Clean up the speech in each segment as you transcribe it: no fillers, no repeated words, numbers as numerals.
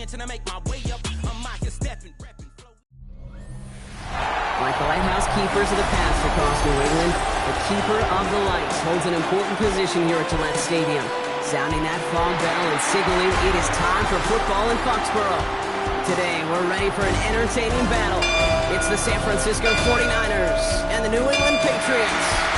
till I make my way up. I'm out here stepping, repping, flow. Like the lighthouse keepers of the past across New England, the keeper of the lights holds an important position here at Gillette Stadium, sounding that fog bell and signaling it is time for football in Foxborough. Today, we're ready for an entertaining battle. It's the San Francisco 49ers and the New England Patriots.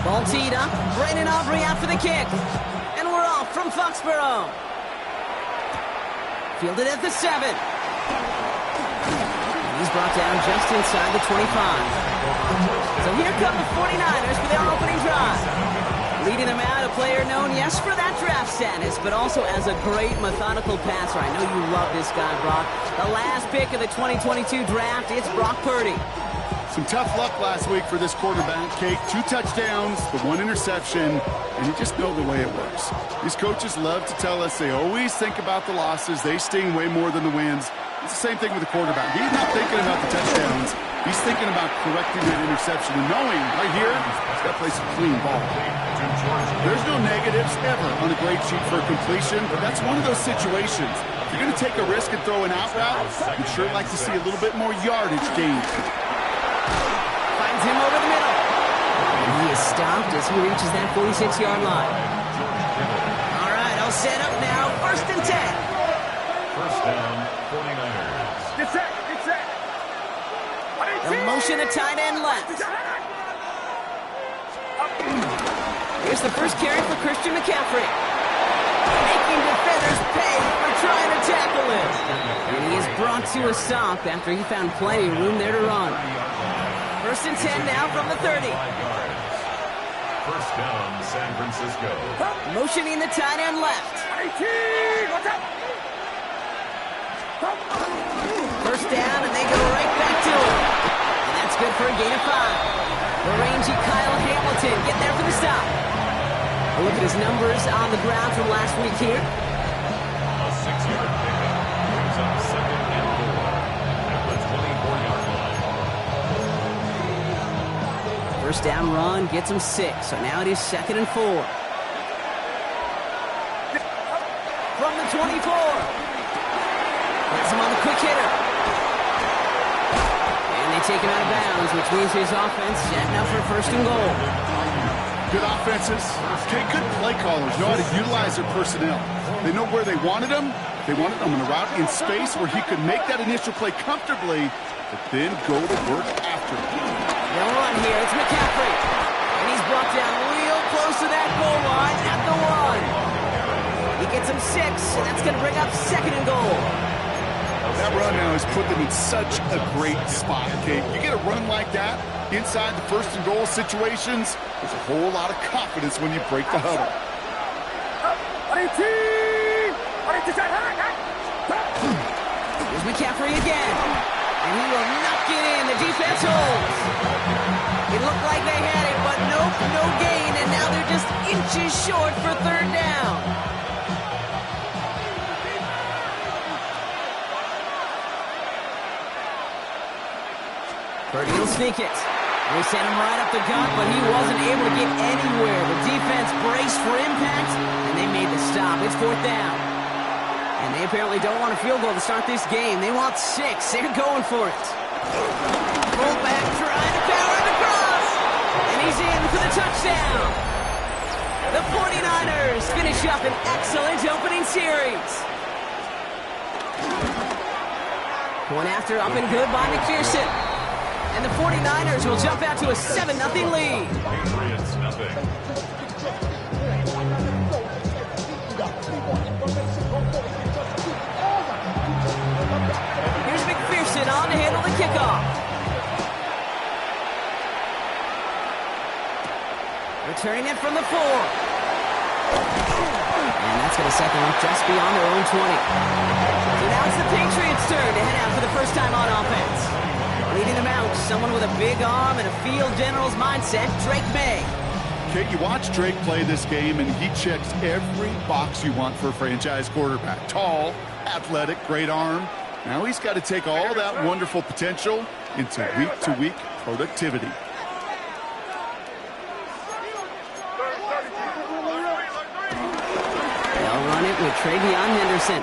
Ball teed up, Brandon Aubrey out for the kick. And we're off from Foxborough. Fielded at the 7. He's brought down just inside the 25. So here come the 49ers for their opening drive. Leading them out, a player known, yes, for that draft status, but also as a great methodical passer. I know you love this guy, Brock. The last pick of the 2022 draft, it's Brock Purdy. Some tough luck last week for this quarterback, Kate. 2 touchdowns, the 1 interception, and you just know the way it works. These coaches love to tell us they always think about the losses. They sting way more than the wins. It's the same thing with the quarterback. He's not thinking about the touchdowns. He's thinking about correcting that interception and knowing right here he's got to play some clean ball. There's no negatives ever on a grade sheet for a completion, but that's one of those situations. If you're going to take a risk and throw an out route, you'd sure like to see a little bit more yardage gained. Finds him over the middle. And he is stopped as he reaches that 46-yard line. All right, all set up now. 1st and 10. First down, 49ers. Get set, get set. The motion, a tight end left. Here's the first carry for Christian McCaffrey. Making defenders pay for trying to tackle him. And he is brought to a stop after he found plenty of room there to run. 1st and 10 now from the 30. First down, San Francisco. Motioning the tight end left. 18, what's up? First down, and they go right back to him. And that's good for a gain of 5. The rangy Kyle Hamilton getting there for the stop. A look at his numbers on the ground from last week here. A 6-yard pickup brings up 2nd and 4 at the 24-yard line. First down run gets him 6, so now it is 2nd and 4. From the 24. Gets him on the quick hitter. And they take him out of bounds, which means his offense setting up for 1st and goal. Good offenses. Okay, good play callers know how to utilize their personnel. They know where they wanted him. They wanted him in a route in space where he could make that initial play comfortably, but then go to work after. They'll run here. It's McCaffrey. And he's brought down real close to that goal line at the 1. He gets him 6, and that's going to bring up 2nd and goal. That run now has put them in such a great spot, Kate. You get a run like that inside the 1st and goal situations, there's a whole lot of confidence when you break the huddle. Here's McCaffrey again. And he will knock it in. The defense holds. It looked like they had it, but nope, no gain. And now they're just inches short for 3rd down. Purdy will sneak it. They sent him right up the gut, but he wasn't able to get anywhere. The defense braced for impact, and they made the stop. It's 4th down. And they apparently don't want a field goal to start this game. They want 6. They're going for it. Fullback trying to power it across. And he's in for the touchdown. The 49ers finish up an excellent opening series. One after up and good by McPherson. And the 49ers will jump out to a 7-0 lead. Patriots nothing. Here's McPherson on to handle the kickoff. Returning it from the 4. And that's going to set them up just beyond their own 20. So now it's the Patriots' turn to head out for the first time on offense. Leading them out, someone with a big arm and a field general's mindset, Drake May. Kate, you watch Drake play this game, and he checks every box you want for a franchise quarterback. Tall, athletic, great arm. Now he's got to take all that wonderful potential into week-to-week productivity. They'll run it with Travion Henderson.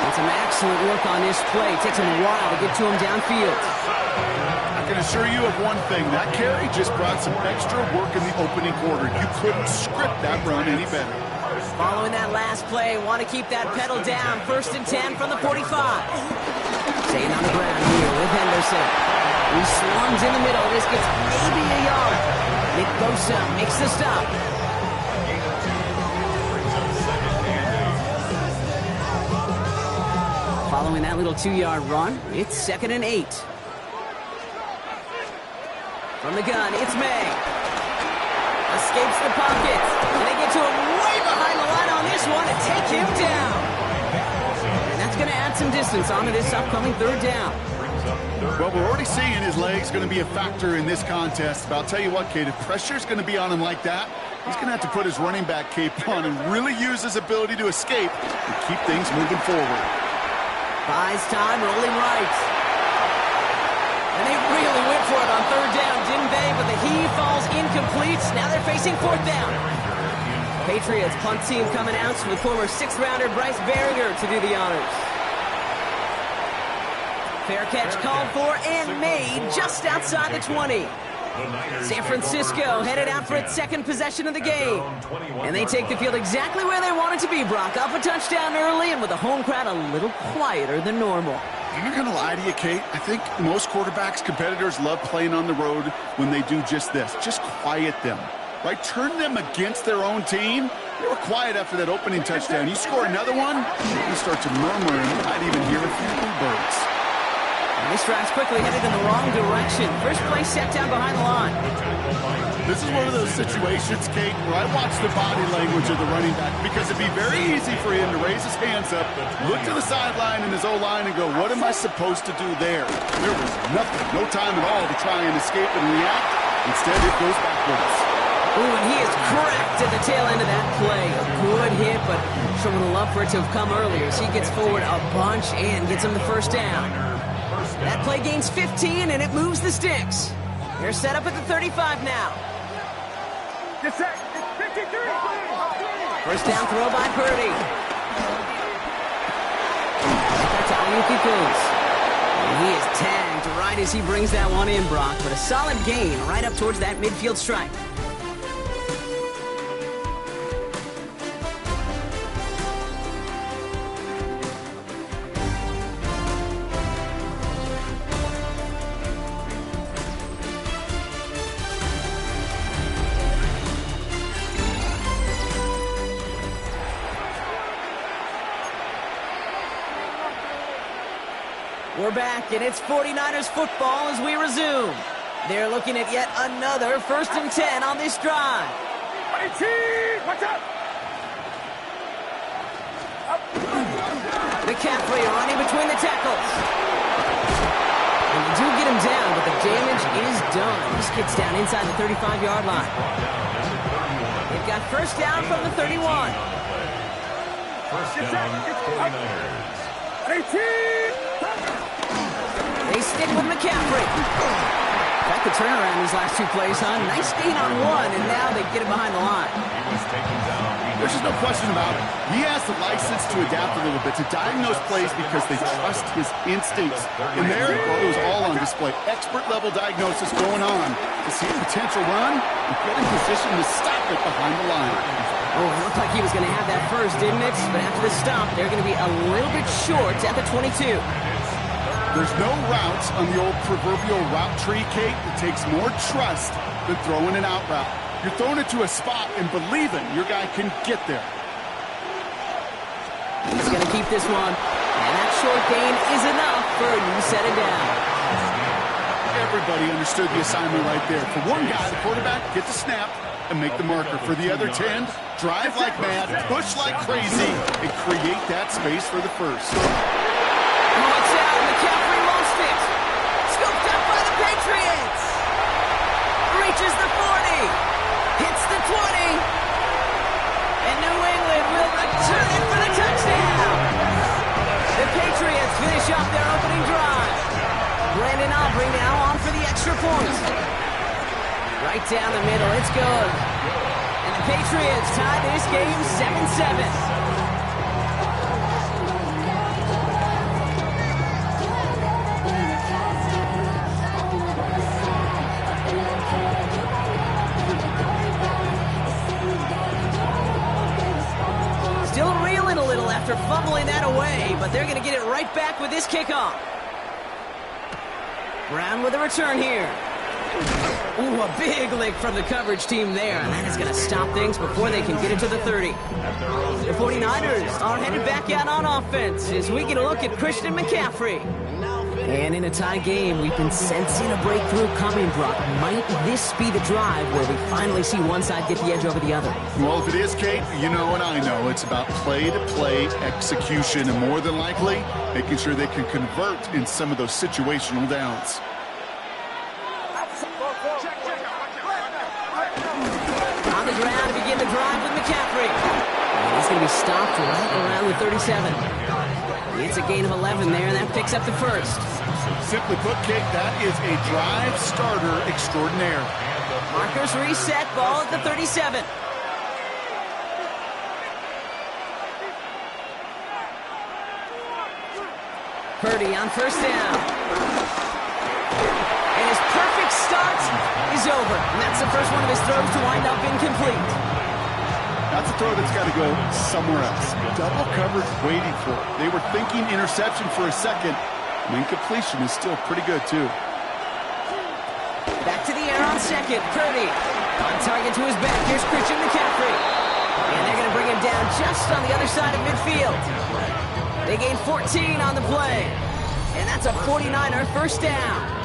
And some excellent work on this play. Takes him a while to get to him downfield. I can assure you of one thing. That carry just brought some extra work in the opening quarter. You couldn't script that run any better. Following that last play, want to keep that pedal down. 1st and 10 from the 45. Staying on the ground here with Henderson. He swarms in the middle. This gets maybe a yard. Nick Bosa makes the stop. Following that little 2-yard run, it's 2nd and 8. From the gun, it's May. Escapes the pocket. And they get to him way behind the line on this one to take him down. And that's going to add some distance onto this upcoming 3rd down. Well, we're already seeing his leg's going to be a factor in this contest. But I'll tell you what, Kate, if pressure's going to be on him like that, he's going to have to put his running back cape on and really use his ability to escape and keep things moving forward. Buys time, rolling right. And they really went for it on 3rd down, didn't they? But the heave falls incomplete. Now they're facing 4th down. Patriots punt team coming out with former 6th-rounder Bryce Berringer to do the honors. Fair catch called for and made just outside the 20. San Francisco headed out for its 2nd possession of the game. And they take the field exactly where they want it to be, Brock. Up a touchdown early and with the home crowd a little quieter than normal. I'm not going to lie to you, Kate. I think most quarterbacks, competitors love playing on the road when they do just this. Just quiet them, right? Turn them against their own team. They were quiet after that opening touchdown. You score another one, you start to murmur and you might even hear a few birds. And this drive's quickly headed in the wrong direction. First play set down behind the line. This is one of those situations, Kate, where I watch the body language of the running back because it'd be very easy for him to raise his hands up, look to the sideline in his O-line and go, what am I supposed to do there? There was nothing, no time at all to try and escape and react. Instead, it goes backwards. Ooh, and he is cracked at the tail end of that play. A good hit, but sure would have loved for it to have come earlier. So he gets forward a bunch and gets him the 1st down. That play gains 15, and it moves the sticks. They're set up at the 35 now. Get set. 53. 1st down throw by Purdy. That's how Ayuki goes. And he is tagged right as he brings that one in, Brock. But a solid gain right up towards that midfield stripe. We're back, and it's 49ers football as we resume. They're looking at yet another 1st and 10 on this drive. Watch out! McCaffrey running between the tackles. And they do get him down, but the damage is done. He skids down inside the 35-yard line. They've got 1st down from the 31. 1st down, 49ers. 18. They stick with McCaffrey. Got the turnaround these last 2 plays, huh? Nice gain on 1, and now they get it behind the line. There's just no question about it. He has the license to adapt a little bit, to diagnose plays because they trust his instincts. And there it was all on display. Expert-level diagnosis going on to see a potential run and get in position to stop it behind the line. Oh, it looked like he was going to have that first, didn't it? But after the stop, they're going to be a little bit short at the 22. There's no routes on the old proverbial route tree, Kate. It takes more trust than throwing an out route. You're throwing it to a spot and believing your guy can get there. He's going to keep this one. And that short gain is enough for a new set it down. Everybody understood the assignment right there. For one guy, the quarterback, get the snap and make the marker. For the other 10, drive like mad, push like crazy, and create that space for the first. Watch out, McCaffrey lost it. Scooped up by the Patriots. Reaches the 40. Hits the 20. And New England will return it for the touchdown. for the extra point. Right down the middle, it's good. And the Patriots tie this game 7-7. Still reeling a little after fumbling that away, but they're going to get it right back with this kickoff. Brown with a return here. Ooh, a big lick from the coverage team there, and that is going to stop things before they can get it to the 30. The 49ers are headed back out on offense as we get a look at Christian McCaffrey. And in a tie game, we've been sensing a breakthrough coming, Brock. Might this be the drive where we finally see one side get the edge over the other? Well, if it is, Kate, you know and I know it's about play-to-play execution, and more than likely, making sure they can convert in some of those situational downs. On the ground to begin the drive with McCaffrey. And he's going to be stopped right around the 37. It's a gain of 11 there, and that picks up the first. Simply put, Kate, that is a drive starter extraordinaire. Markers reset, ball at the 37. Purdy on first down. And his perfect start is over. And that's the first one of his throws to wind up incomplete. That's a throw that's got to go somewhere else. Double coverage waiting for it. They were thinking interception for a second. And incompletion is still pretty good, too. Back to the air on second. Purdy on target to his back. Here's Christian McCaffrey. And they're going to bring him down just on the other side of midfield. They gain 14 on the play. And that's a 49er first down.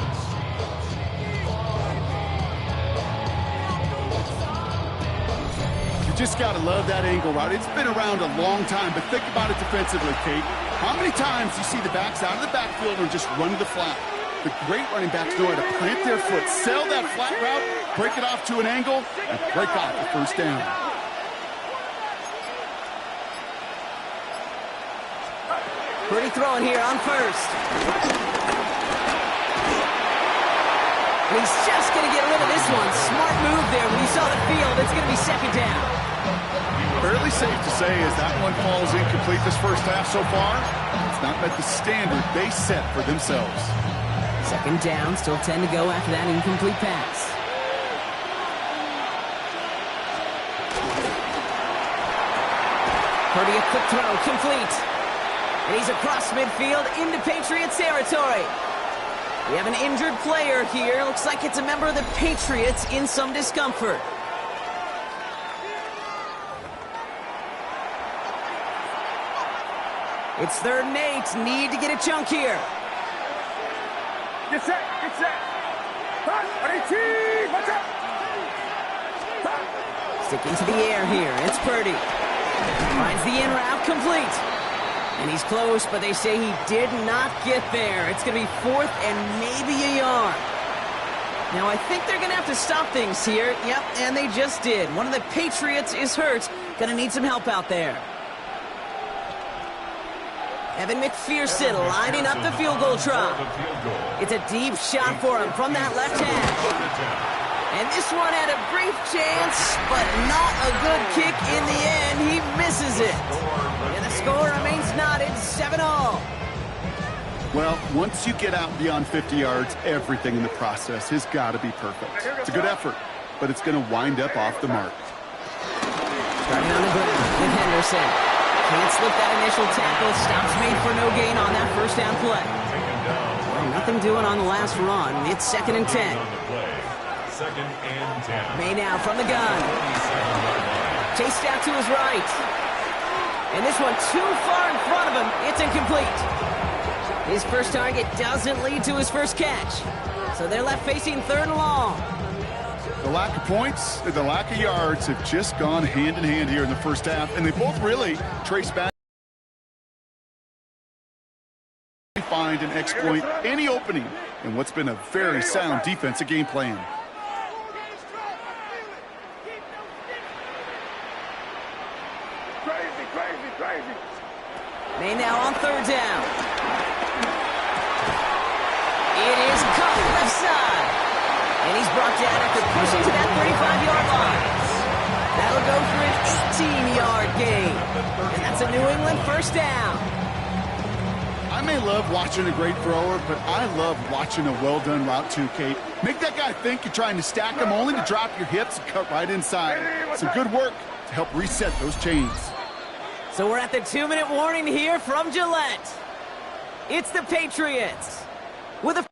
Just got to love that angle, right? It's been around a long time, but think about it defensively, Kate. How many times you see the backs out of the backfield or just run to the flat? The great running backs know how to plant their foot, sail that flat route, break it off to an angle, and break off the first down. Purdy throwing here on first. He's just going to get rid of this one. Smart move there when he saw the field. It's going to be second down. Fairly safe to say as that one falls incomplete this first half so far, it's not met the standard they set for themselves. Second down, still 10 to go after that incomplete pass. Purdy a quick throw, complete. And he's across midfield into Patriots territory. We have an injured player here. Looks like it's a member of the Patriots in some discomfort. It's 3rd and 8. Need to get a chunk here. Get set, get set. Hot, 18, watch out. Sticking to the air here. It's Purdy. Finds the in route, complete. And he's close, but they say he did not get there. It's going to be 4th and maybe a yard. Now, I think they're going to have to stop things here. Yep, and they just did. One of the Patriots is hurt. Going to need some help out there. Evan McPherson lining up the field goal try. It's a deep shot for him from that left hash. And this one had a brief chance, but not a good kick in the end. He misses it. And the score remains knotted 7-all. Well, once you get out beyond 50 yards, everything in the process has got to be perfect. It's a good effort, but it's going to wind up off the mark. Starting on the ground with Henderson. Can't slip that initial tackle. Stops made for no gain on that first down play. Well, nothing doing on the last run. It's 2nd and 10. 2nd and 10. May now from the gun. Chased out to his right. And this one too far in front of him. It's incomplete. His first target doesn't lead to his first catch. So they're left facing 3rd and long. The lack of points and the lack of yards have just gone hand in hand here in the first half, and they both really trace back. Find and exploit any opening in what's been a very sound defensive game plan. Crazy. May now on 3rd down. It is cut left side. And he's brought down after pushing to that 35-yard line. That'll go for an 18-yard gain. And that's a New England first down. I may love watching a great thrower, but I love watching a well-done route too, Kate. Make that guy think you're trying to stack him only to drop your hips and cut right inside. Some good work to help reset those chains. So we're at the 2-minute warning here from Gillette. It's the Patriots with a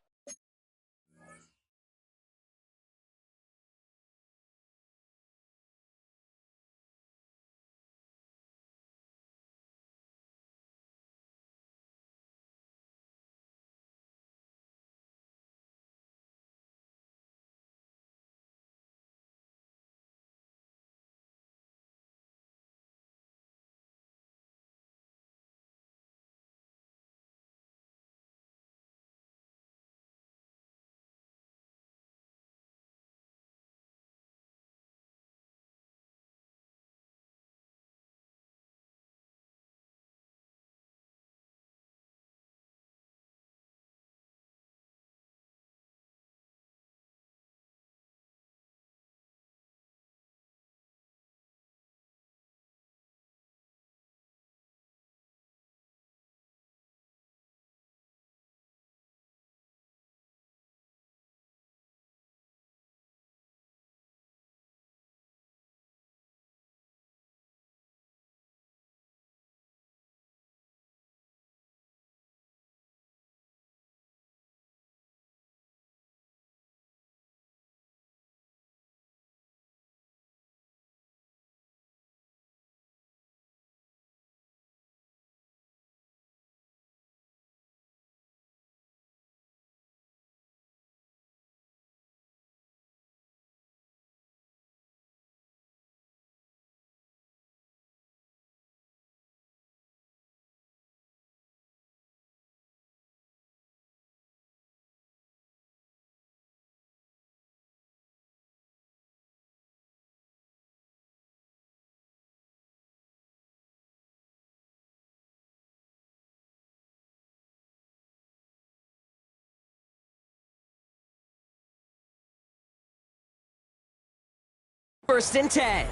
first and 10.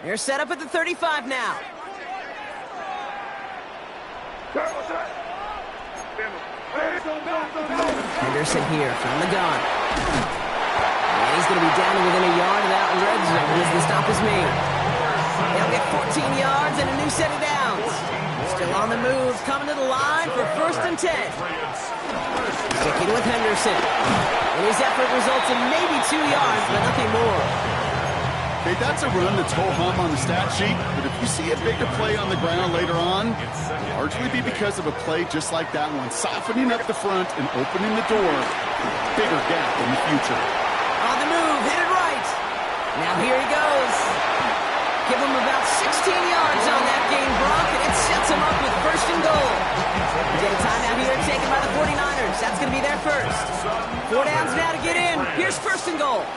They're set up at the 35 now. Henderson here from the gun. And he's going to be down to within a yard of that red zone as the stop is made. They'll get 14 yards and a new set of downs. Still on the move, coming to the line for first and 10. Sticking with Henderson. And his effort results in maybe 2 yards, but nothing more. Hey, that's a run that's ho-hum on the stat sheet, but if you see a bigger play on the ground later on, it'll largely be because of a play just like that one, softening up the front and opening the door for a bigger gap in the future. On the move, hit it right. Now here he goes. Give him about 16 yards on that game, Brock, and it sets him up with first and goal. We get a timeout here taken by the 49ers. That's going to be their first. 4 downs now to get in. Here's first and goal.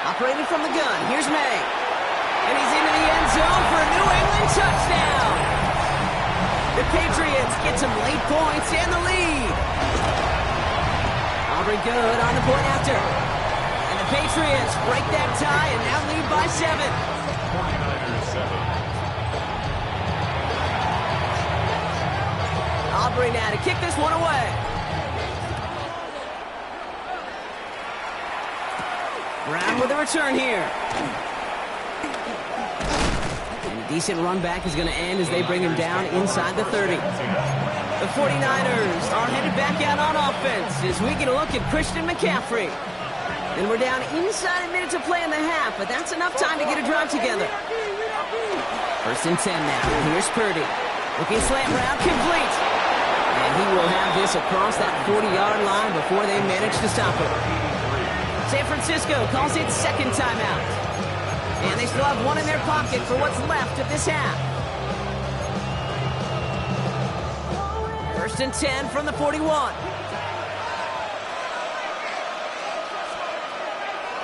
Operating from the gun, here's May. And he's into the end zone for a New England touchdown. The Patriots get some late points and the lead. Aubrey good on the point after. And the Patriots break that tie and now lead by 7. 49ers 7. Aubrey now to kick this one away. Brown with a return here. And a decent run back is going to end as they bring him down inside the 30. The 49ers are headed back out on offense as we get a look at Christian McCaffrey. And we're down inside a minute to play in the half, but that's enough time to get a drive together. First and 10 now. Here's Purdy. Looking slant route, complete. And he will have this across that 40-yard line before they manage to stop him. San Francisco calls it second timeout. And they still have one in their pocket for what's left of this half. First and 10 from the 41.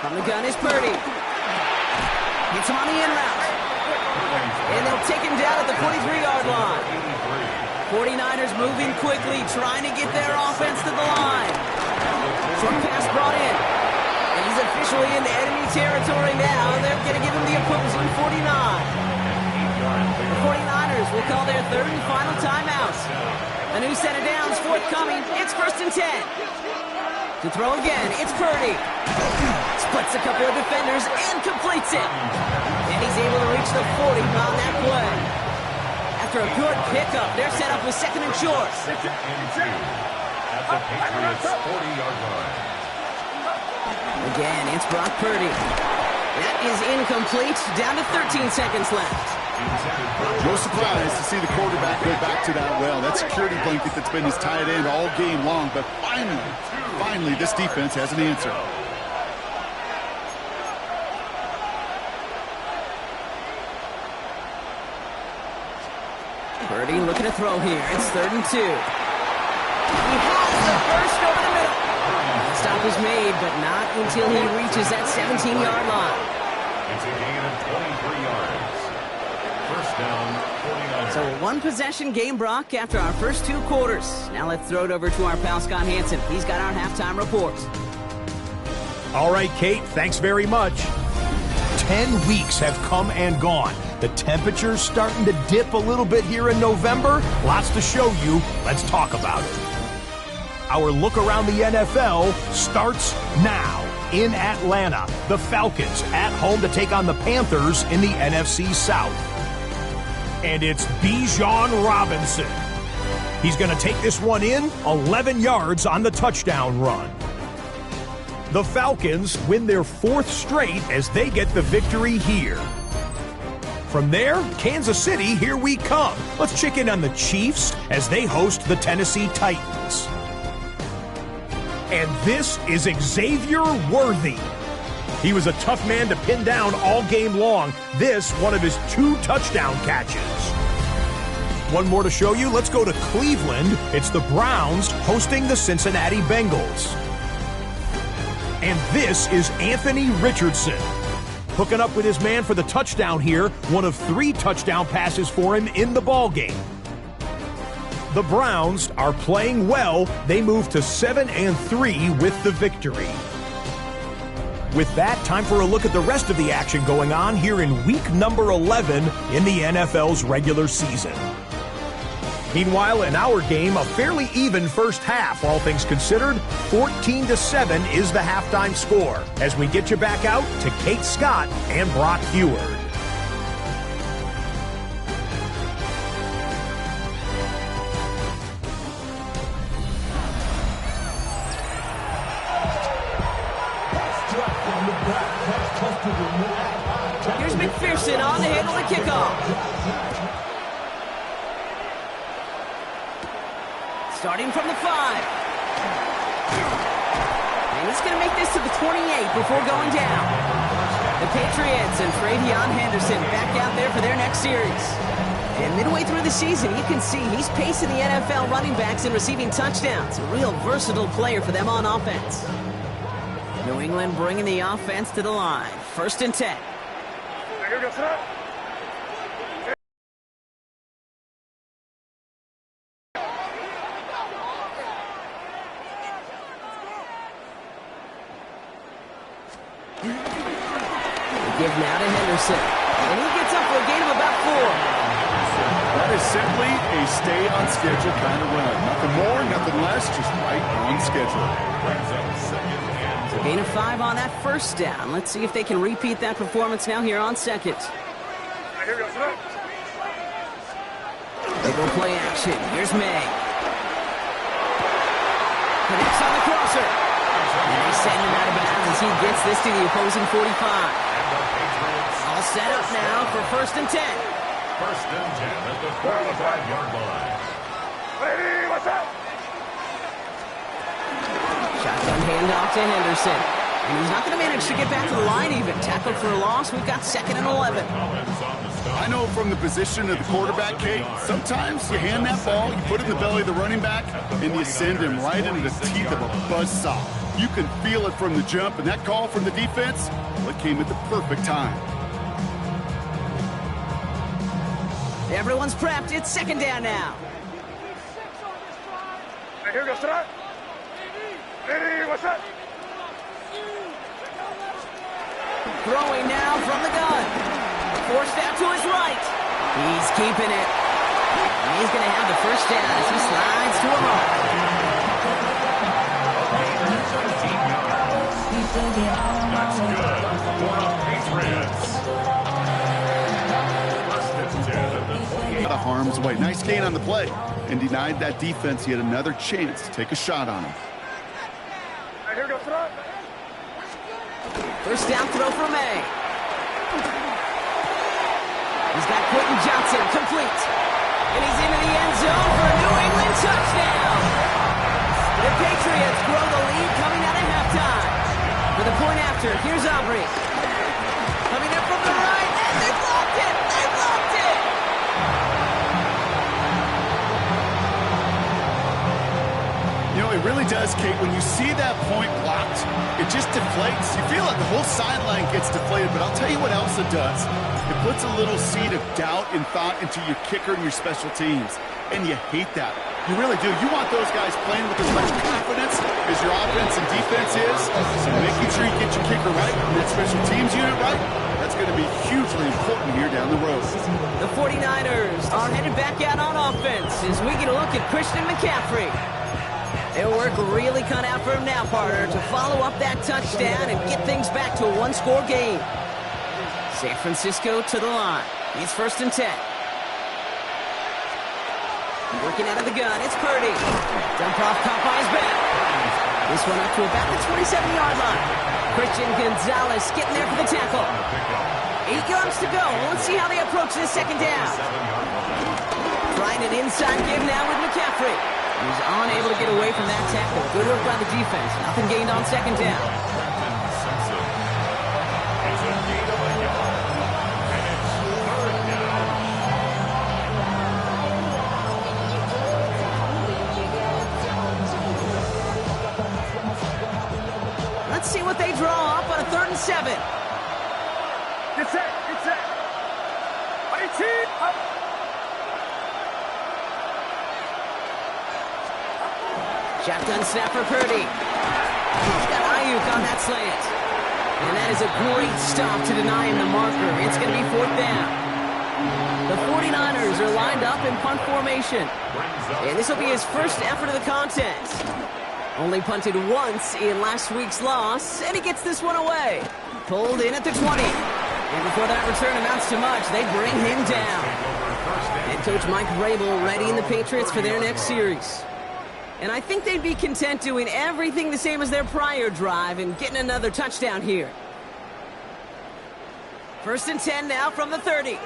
From the gun is Purdy. Gets him on the in route. And they'll take him down at the 43-yard line. 49ers moving quickly, trying to get their offense to the line. Short pass brought in. And he's officially in the enemy territory now. They're going to give him the opposing 49. The 49ers will call their third and final timeout. A new set of downs forthcoming. It's 1st and 10. To throw again, it's Purdy. Splits a couple of defenders and completes it. And he's able to reach the 40 on that play. After a good pickup, they're set up with 2nd and short. 2nd and 2 at the Patriots' 40-yard line. Again, it's Brock Purdy. That is incomplete. Down to 13 seconds left. No surprise to see the quarterback go back to that well. That security blanket that's been his tight end all game long. But finally, this defense has an answer. Purdy looking to throw here. It's 3rd and 2. He has the first over the middle. The stop is made, but not until he reaches that 17-yard line. It's a gain of 23 yards. First down, 49ers. So a one-possession game, Brock, after our first 2 quarters. Now let's throw it over to our pal Scott Hansen. He's got our halftime report. All right, Kate, thanks very much. 10 weeks have come and gone. The temperature's starting to dip a little bit here in November. Lots to show you. Let's talk about it. Our look around the NFL starts now. In Atlanta, the Falcons at home to take on the Panthers in the NFC South. And it's Bijan Robinson. He's going to take this one in, 11 yards on the touchdown run. The Falcons win their 4th straight as they get the victory here. From there, Kansas City, here we come. Let's check in on the Chiefs as they host the Tennessee Titans. And this is Xavier Worthy. He was a tough man to pin down all game long. This, one of his 2 touchdown catches. One more to show you. Let's go to Cleveland. It's the Browns hosting the Cincinnati Bengals. And this is Anthony Richardson. Hooking up with his man for the touchdown here. One of 3 touchdown passes for him in the ballgame. The Browns are playing well. They move to 7-3 with the victory. With that, time for a look at the rest of the action going on here in week number 11 in the NFL's regular season. Meanwhile, in our game, a fairly even first half, all things considered. 14-7 is the halftime score as we get you back out to Kate Scott and Brock Heward. Here's McPherson on to handle the kickoff. Starting from the 5. And he's going to make this to the 28 before going down. The Patriots and Travion Henderson back out there for their next series. And midway through the season, you can see he's pacing the NFL running backs and receiving touchdowns. A real versatile player for them on offense. New England bringing the offense to the line. 1st and 10. Give now to Henderson. And he gets up for a gain of about 4. That is simply a stay-on-schedule kind of run. Nothing more, nothing less, just right on schedule. So gain of 5 on that first down. Let's see if they can repeat that performance now here on 2nd. They go play action. Here's May. Connects on the crosser. And they send him out of bounds as he gets this to the opposing 45. All set up now for 1st and 10. 1st and 10 at the 45-yard line. Shotgun handoff to Henderson. And he's not going to manage to get back to the line even. Tackled for a loss. We've got 2nd and 11. I know from the position of the quarterback, Kate, sometimes you hand that ball, you put it in the belly of the running back, and you send him right into the teeth of a buzzsaw. You can feel it from the jump, and that call from the defense, well, it came at the perfect time. Everyone's prepped. It's 2nd down now. Here goes to that. Ready, what's that? Throwing now from the gun. Forced out to his right. He's keeping it. And he's going to have the first down as he slides to a mark. That's good for the Patriots. First and 10 at the 28. Out of harm's way. Nice gain on the play. And denied that defense yet another chance to take a shot on him. Here goes to that. First down throw for May. He's got Quentin Johnson complete. And he's into the end zone for a New England touchdown. The Patriots grow the lead coming out of halftime. For the point after, here's Aubrey. Coming up from the right, and they blocked it! They blocked it! You know, it really does, Kate. When you see that point blocked, it just deflates. You feel like the whole sideline gets deflated, but I'll tell you what else it does. It puts a little seed of doubt and thought into your kicker and your special teams, and you hate that. You really do. You want those guys playing with as much confidence as your offense and defense is, so making sure you get your kicker right and that special teams unit right, that's going to be hugely important here down the road. The 49ers are headed back out on offense as we get a look at Christian McCaffrey. Their work really cut out for him now, partner, to follow up that touchdown and get things back to a one-score game. San Francisco to the line. It's first and 10. Working out of the gun, it's Purdy. Dump off caught by his back. This one up to about the 27-yard line. Christian Gonzalez getting there for the tackle. 8 yards to go. Let's see how they approach this second down. Trying an inside give now with McCaffrey. He's unable to get away from that tackle. Good work by the defense. Nothing gained on second down. Let's see what they draw up on a 3rd and 7. Get set, get set. 18, up. Shotgun snap for Purdy. He's got Ayuk on that slant. And that is a great stop to deny him the marker. It's going to be 4th down. The 49ers are lined up in punt formation. And this will be his first effort of the contest. Only punted once in last week's loss, and he gets this one away. Pulled in at the 20. And before that return amounts to much, they bring him down. Head coach Mike Vrabel readying the Patriots for their next series. And I think they'd be content doing everything the same as their prior drive and getting another touchdown here. First and 10 now from the 30.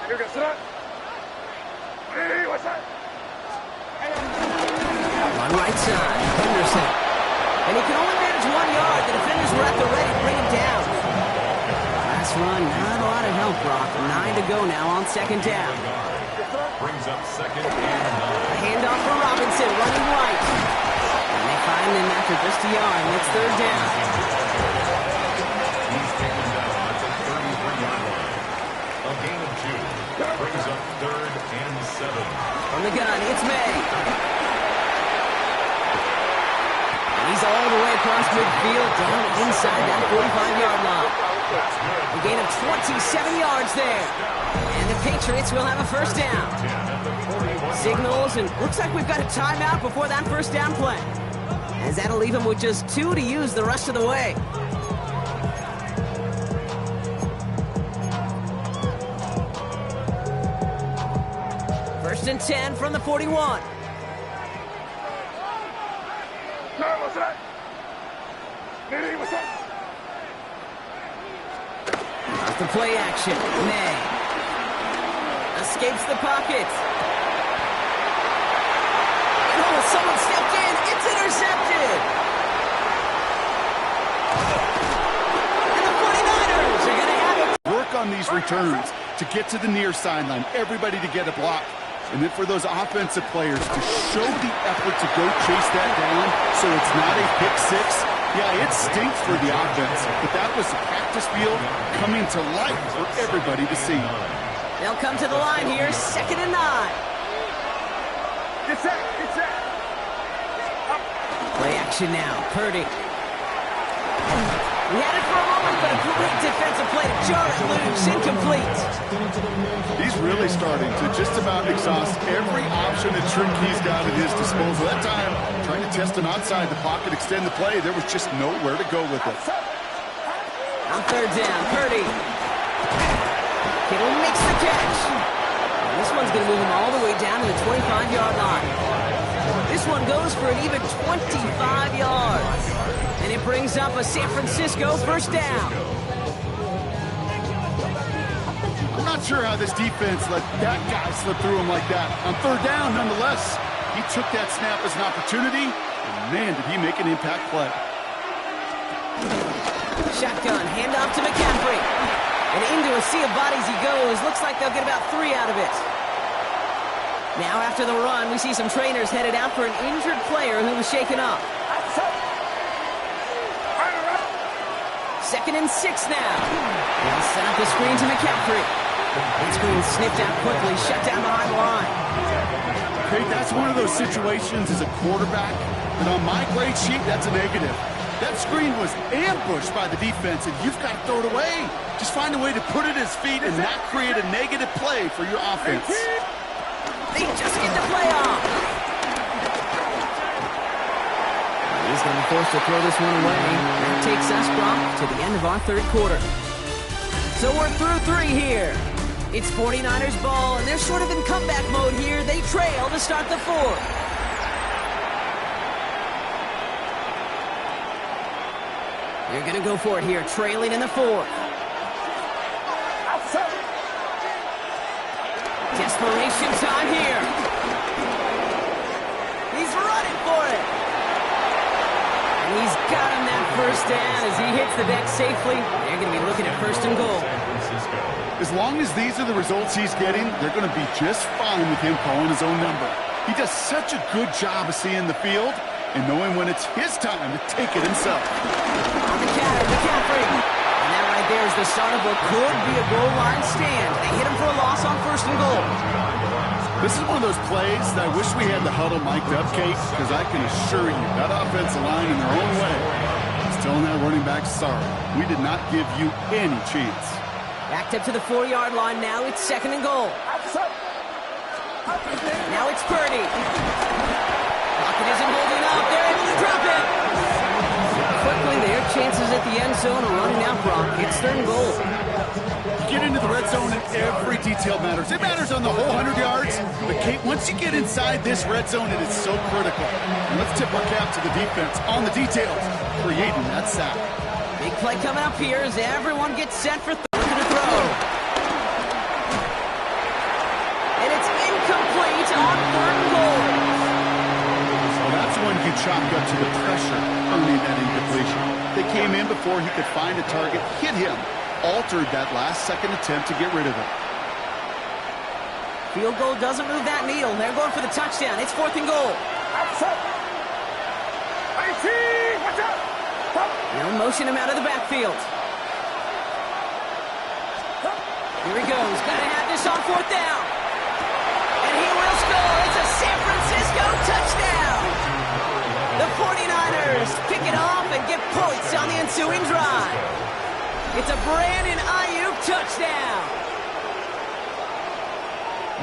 Here goes to that. Hey, what's that? On right side, Henderson. And he can only manage 1 yard. The defenders were at the ready to bring him down. Last run, not a lot of help, Brock. 9 to go now on second down. Brings up second and 9. A handoff for Robinson, running right. And they find him after just a yard, and it's 3rd down. He's taken down at the 33-yard line. A gain of 2. Brings up 3rd and 7. From the gun, it's May. And he's all the way across midfield, down inside that 45-yard line. A gain of 27 yards there. And the Patriots will have a first down. Signals, and looks like we've got a timeout before that first down play. As that'll leave him with just 2 to use the rest of the way. First and 10 from the 41. What's that? Hey, what's that? Off the play action, May. Escapes the pocket. Oh, someone stepped in. It's intercepted. And the 49ers are going to have it. Work on these returns to get to the near sideline, everybody to get a block. And then for those offensive players to show the effort to go chase that down so it's not a pick six. Yeah, it stinks for the offense, but that was a practice field coming to life for everybody to see. They'll come to the line here, 2nd and 9. Get set. Get set. Play action now. Purdy. He had it for a moment, but a great defensive play to jar it loose. Incomplete. He's really starting to just about exhaust every option and trick he's got at his disposal. That time, trying to test him outside the pocket, extend the play, there was just nowhere to go with it. On third down, Purdy. Kittle makes the catch. And this one's going to move him all the way down to the 25-yard line. This one goes for an even 25 yards. And it brings up a San Francisco first down. I'm not sure how this defense let that guy slip through him like that. On third down, nonetheless, he took that snap as an opportunity, and man, did he make an impact play. Shotgun, handoff to McCaffrey. And into a sea of bodies he goes. Looks like they'll get about 3 out of it. Now after the run, we see some trainers headed out for an injured player who was shaken up. 2nd and 6 now. They'll set up the screen to McCaffrey. That screen sniffed out quickly, shut down behind the line. Craig, that's one of those situations as a quarterback that on my grade sheet, that's a negative. That screen was ambushed by the defense, and you've got to throw it away. Just find a way to put it at his feet and not create a negative play for your offense. They just get the play off. He's going to be forced to throw this one away. That takes us, Brock, to the end of our third quarter. So we're through 3 here. It's 49ers ball, and they're sort of in comeback mode here. They trail to start the 4th. They're going to go for it here, trailing in the 4th. Desperation time here. He's running for it. And he's got him that first down as he hits the deck safely. They're going to be looking at 1st and goal. As long as these are the results he's getting, they're going to be just fine with him calling his own number. He does such a good job of seeing the field and knowing when it's his time to take it himself. On the counter, McCaffrey. And that right there is the start of what could be a goal line stand. They hit him for a loss on 1st and goal. This is one of those plays that I wish we had the huddle mic'd up, Kate, because I can assure you that offensive line in their own way is telling that running back, sorry, we did not give you any chance. Backed up to the 4-yard line now. It's 2nd and goal. Now it's Purdy. Pocket isn't holding up. They're able to drop it. Quickly, their chances at the end zone are running out, Brock. It's 3rd and goal. Get into the red zone and every detail matters. It matters on the whole 100 yards. But, Kate, once you get inside this red zone, it is so critical. And let's tip our cap to the defense on the details, creating that sack. Big play coming up here as everyone gets set for 3rd and a throw. And it's incomplete on 3rd and goal. Well, that's when you chalk up to the pressure earning that incompletion. They came in before he could find a target, hit him, altered that last-second attempt to get rid of it. Field goal doesn't move that needle. They're going for the touchdown. It's 4th and goal. They'll motion him out of the backfield. Here he goes. Got to have this on 4th down. And he will score. It's a San Francisco touchdown. The 49ers pick it off and get points on the ensuing drive. It's a Brandon Ayuk touchdown.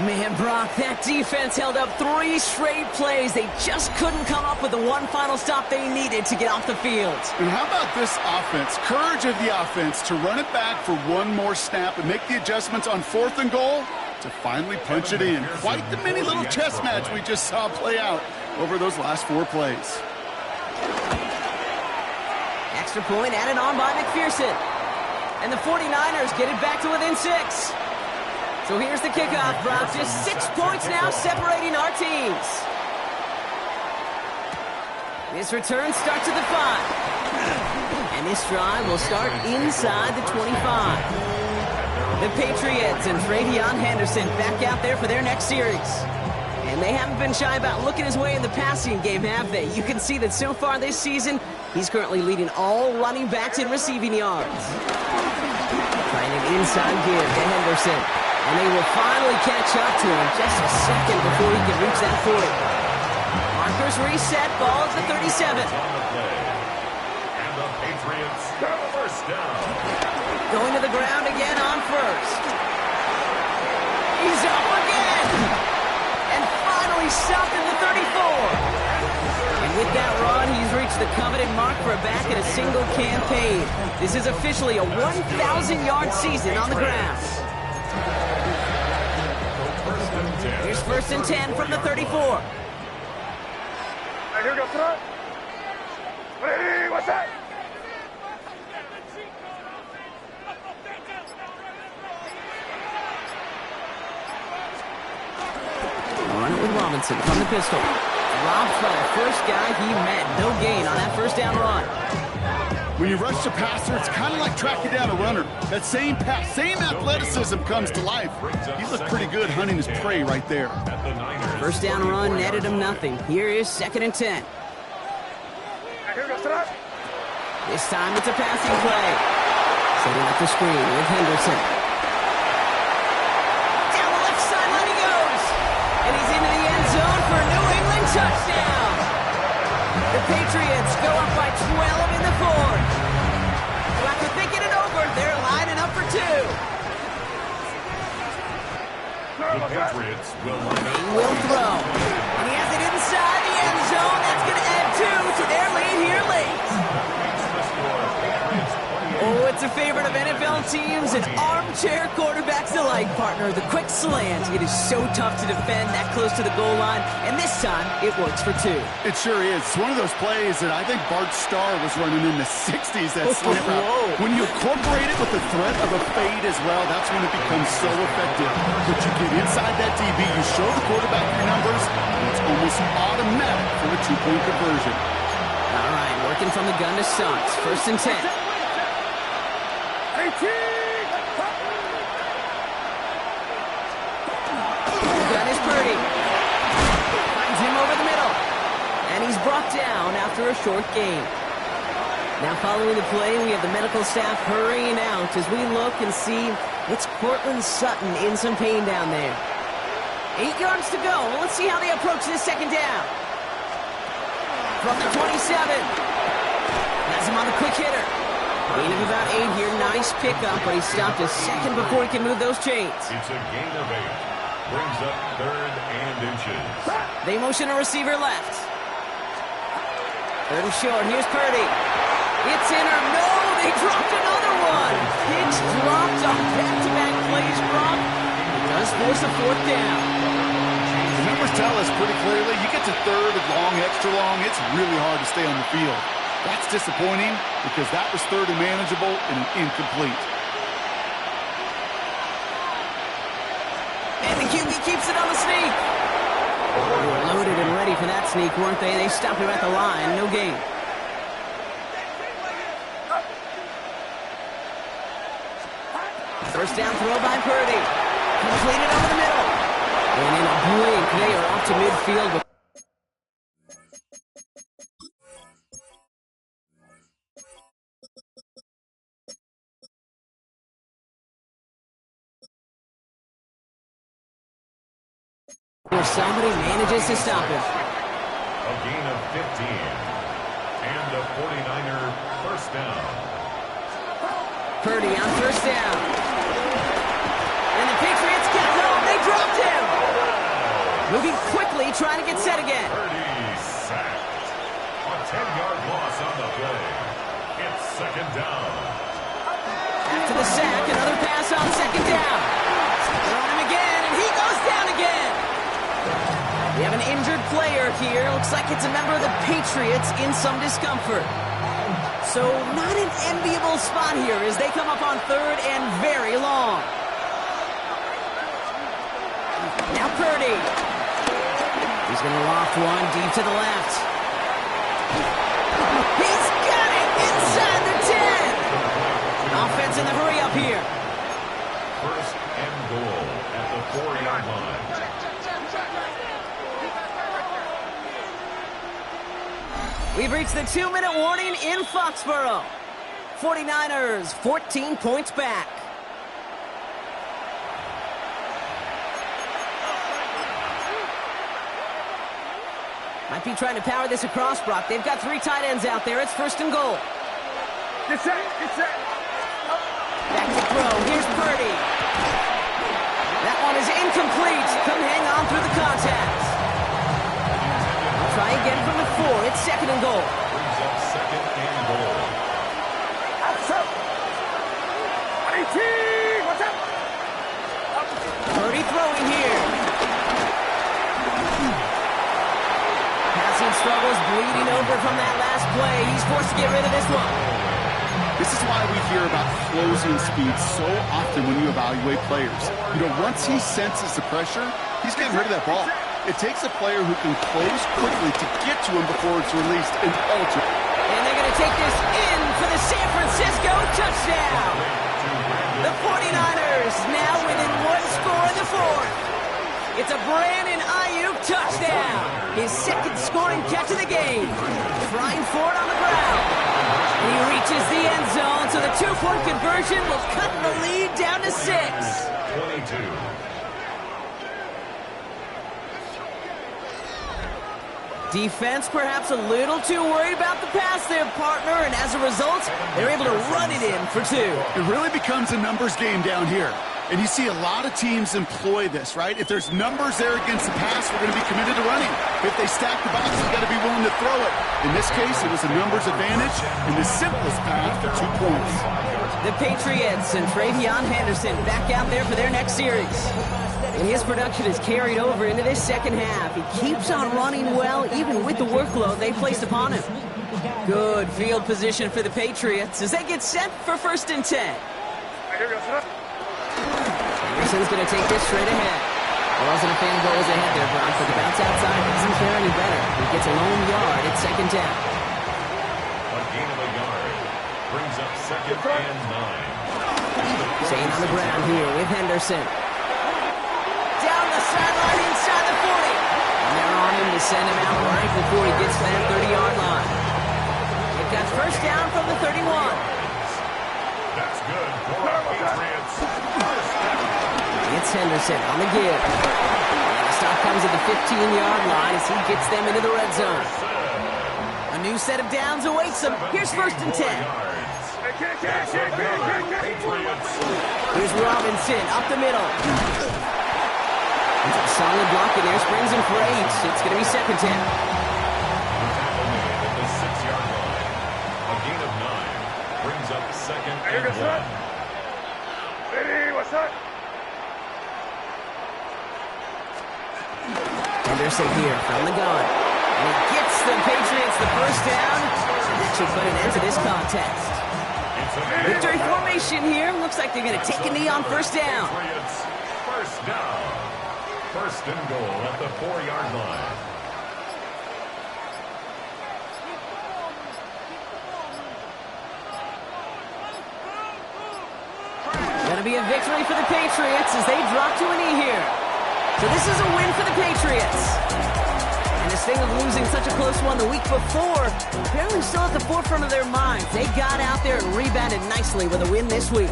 Man, Brock, that defense held up 3 straight plays. They just couldn't come up with the one final stop they needed to get off the field. And how about this offense? Courage of the offense to run it back for one more snap and make the adjustments on 4th and goal to finally punch it in. Quite the mini little chess match we just saw play out over those last 4 plays. Extra point added on by McPherson. And the 49ers get it back to within 6. So here's the kickoff, Brock. Just 6 points now separating our teams. This return starts at the 5. And this drive will start inside the 25. The Patriots and Travion Henderson back out there for their next series. And they haven't been shy about looking his way in the passing game, have they? You can see that so far this season, he's currently leading all running backs in receiving yards. Trying an inside give to Henderson. And they will finally catch up to him just a second before he can reach that 40. Markers reset, ball at the 37. And the Patriots first down. Going to the ground again on first. He's up again. And finally stopped at the 34. And with that run, he's reached the coveted mark for a back in a single campaign. This is officially a 1,000-yard season on the ground. Here's 1st and 10 from the 34. Here we go, front. Ready, what's that? Run it with Robinson from the pistol. Dropped by the first guy he met. No gain on that first down run. When you rush the passer, it's kind of like tracking down a runner. That same pass, same athleticism comes to life. He looked pretty good hunting his prey right there. First down run netted him nothing. Here is 2nd and 10. Here we go, front. This time it's a passing play. Setting up the screen with Henderson. Down the left sideline he goes. And he's into the end zone for a New England touchdown. The Patriots go up by 12 in the 4th. So after thinking it over, they're lining up for 2. The Patriots will line up. He will throw. And he has it inside the end zone. That's going to add 2 to their lead here late. Oh, it's a favorite of NFL teams and armchair quarterbacks alike, partner. The quick slant. It is so tough to defend that close to the goal line, and this time it works for 2. It sure is. It's one of those plays that I think Bart Starr was running in the 60s, that slant route. When you incorporate it with the threat of a fade as well, that's when it becomes so effective. But you get inside that DB, you show the quarterback your numbers, and it's almost automatic for a 2-point conversion. All right, working from the gun to Suggs. 1st and 10. 18. Gun is Purdy. Finds him over the middle. And he's brought down after a short gain. Now following the play, we have the medical staff hurrying out as we look and see it's Cortland Sutton in some pain down there. 8 yards to go. Well, let's see how they approach this 2nd down. From the 27. Has him on the quick hitter. Gain of about 8 here. Nice pickup, but he stopped a second before he can move those chains. It's a gain of 8. Brings up 3rd and inches. They motion a receiver left. 3rd and short. Here's Purdy. It's in or no. They dropped another one. Pitch dropped on back-to-back plays, Brock. It does force a 4th down. The numbers tell us pretty clearly, you get to 3rd and long, extra long, it's really hard to stay on the field. That's disappointing because that was 3rd and manageable and incomplete. And the QB keeps it on the sneak. They were loaded and ready for that sneak, weren't they? They stopped him at the line. No gain. First down throw by Purdy. Completed over the middle. And in a blink, they are off to midfield. Where somebody manages to stop him. A gain of 15. And a 49er first down. Purdy on first down. And the Patriots get home. They dropped him. Moving quickly, trying to get set again. Purdy sacked. A 10-yard loss on the play. It's 2nd down. After the sack, another pass on 2nd down. They're on him again, and he goes down again. We have an injured player here. Looks like it's a member of the Patriots in some discomfort. So not an enviable spot here as they come up on 3rd and very long. Now Purdy. He's going to loft one deep to the left. He's got it inside the 10. Offense in the hurry up here. 1st and goal at the 4-yard line. We've reached the 2-minute warning in Foxborough. 49ers 14 points back. Might be trying to power this across, Brock. They've got 3 tight ends out there. It's first and goal. Get set, get set. Back to throw. Here's Purdy. That one is incomplete. Couldn't hang on through the contact. Try again from the 4. It's second and goal. Brings up second and goal. Outside. 18, what's up? Purdy throwing here. Passing struggles, bleeding over from that last play. He's forced to get rid of this one. This is why we hear about closing speed so often when you evaluate players. You know, once he senses the pressure, he's getting rid of that ball. It takes a player who can close quickly to get to him before it's released and ultimately. And they're going to take this in for the San Francisco touchdown. The 49ers now within 1 score in the 4th. It's a Brandon Ayuk touchdown. His second scoring catch of the game. Trying for it on the ground. He reaches the end zone, so the 2-point conversion will cut the lead down to 6. 22. Defense perhaps a little too worried about the pass there, partner, and as a result, they're able to run it in for 2. It really becomes a numbers game down here. And you see a lot of teams employ this, right? If there's numbers there against the pass, we're going to be committed to running. If they stack the box, we've got to be willing to throw it. In this case, it was a numbers advantage and the simplest path for 2 points. The Patriots and Travion Henderson back out there for their next series. And his production is carried over into this second half. He keeps on running well, even with the workload they placed upon him. Good field position for the Patriots as they get set for first and 10. Henderson's going to take this straight ahead. There wasn't a fan goes ahead there, Brock, but the bounce outside doesn't fare any better. He gets a lone yard at second down. A gain of a yard. Brings up second and 9. Staying on the ground here with Henderson. Down the sideline inside the 40. And they're on him to send him out right before he gets to that 30-yard line. They've got first down from the 31. That's good for our Patriots. First down. It's Henderson on the give. And the stop comes at the 15-yard line as he gets them into the red zone. A new set of downs awaits them. Here's first and 10. Here's Robinson up the middle. It's a solid block in there. Springs him for 8. It's going to be second down. At the 6-yard line. A gain of 9. Brings up second and 1. Ready, what's up? Henderson here from the gun. And he gets the Patriots the first down. And that should put an end to this contest. Victory formation here. Looks like they're going to take a knee on first down. First down. First and goal at the 4-yard line. Going to be a victory for the Patriots as they drop to a knee here. So this is a win for the Patriots. And this thing of losing such a close one the week before, apparently still at the forefront of their minds. They got out there and rebounded nicely with a win this week.